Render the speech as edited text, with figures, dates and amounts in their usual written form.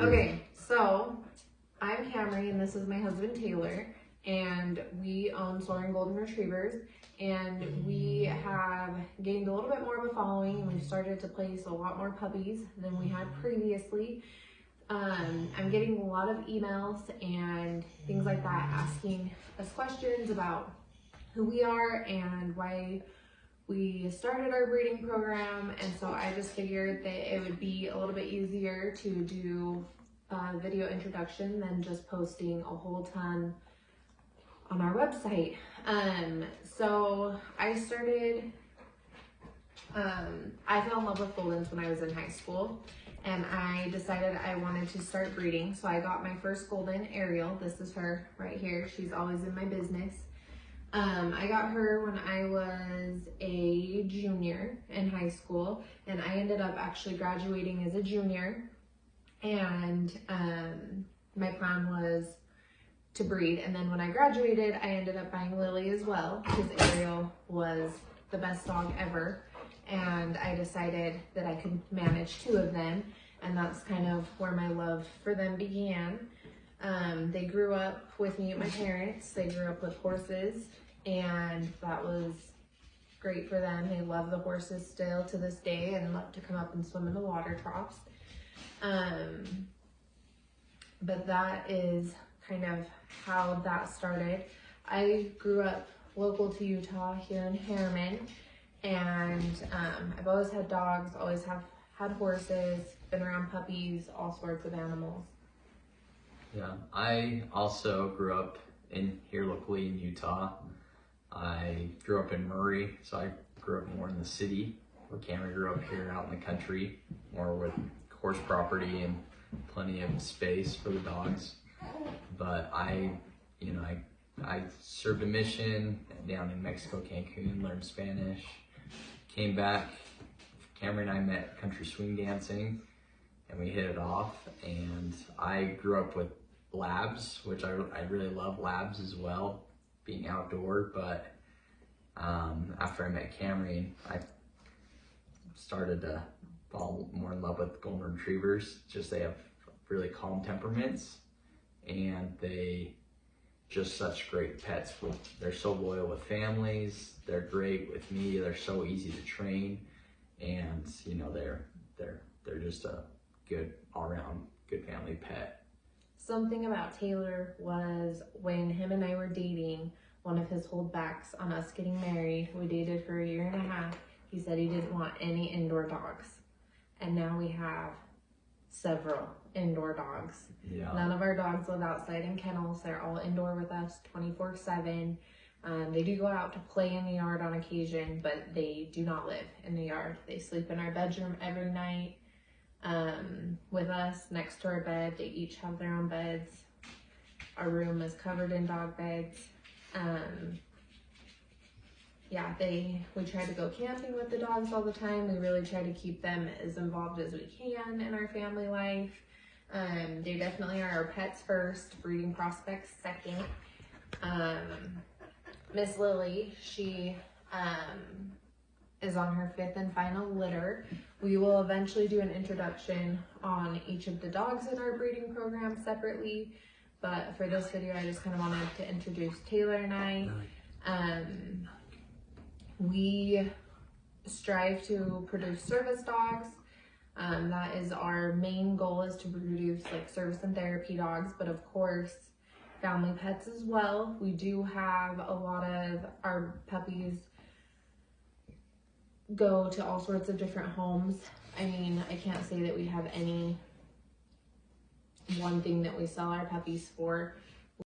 Okay, so I'm Camry and this is my husband Taylor, and we own Soaring Golden Retrievers, and we have gained a little bit more of a following, and we've started to place a lot more puppies than we had previously. I'm getting a lot of emails and things like that asking us questions about who we are and why we started our breeding program, and so I just figured that it would be a little bit easier to do a video introduction than just posting a whole ton on our website. So I started, I fell in love with Goldens when I was in high school, and I decided I wanted to start breeding. So I got my first Golden, Ariel. This is her right here. She's always in my business. I got her when I was a junior in high school, and I ended up actually graduating as a junior, and my plan was to breed. And then when I graduated, I ended up buying Lily as well, because Ariel was the best dog ever, and I decided that I could manage two of them, and that's kind of where my love for them began. They grew up with me and my parents. They grew up with horses, and that was great for them. They love the horses still to this day and love to come up and swim in the water troughs. But that is kind of how that started. I grew up local to Utah here in Harriman, and I've always had dogs, always have had horses, been around puppies, all sorts of animals. Yeah, I also grew up here locally in Utah. I grew up in Murray, so I grew up more in the city, where Camry grew up here out in the country, more with horse property and plenty of space for the dogs. But I served a mission down in Mexico, Cancun, learned Spanish, came back. Camry and I met country swing dancing, and we hit it off. And I grew up with labs, which I really love labs as well, being outdoor. But after I met Camry, I started to fall more in love with Golden Retrievers. Just they have really calm temperaments, and they just such great pets. They're so loyal with families. They're great with me. They're so easy to train, and you know they're just a good all-around good family pet. Something about Taylor was when him and I were dating, one of his holdbacks on us getting married, we dated for 1.5 years, he said he didn't want any indoor dogs. And now we have several indoor dogs. Yeah. None of our dogs live outside in kennels. They're all indoor with us 24/7. They do go out to play in the yard on occasion, but they do not live in the yard. They sleep in our bedroom every night with us next to our bed. They each have their own beds. Our room is covered in dog beds. Yeah, we try to go camping with the dogs all the time. We really try to keep them as involved as we can in our family life. They definitely are our pets first, breeding prospects second. Miss Lily, she is on her 5th and final litter. We will eventually do an introduction on each of the dogs in our breeding program separately, but for this video, I just kind of wanted to introduce Taylor and I. We strive to produce service dogs. That is our main goal, is to produce like service and therapy dogs, but of course, family pets as well. We do have a lot of our puppies go to all sorts of different homes. I mean, I can't say that we have any one thing that we sell our puppies for.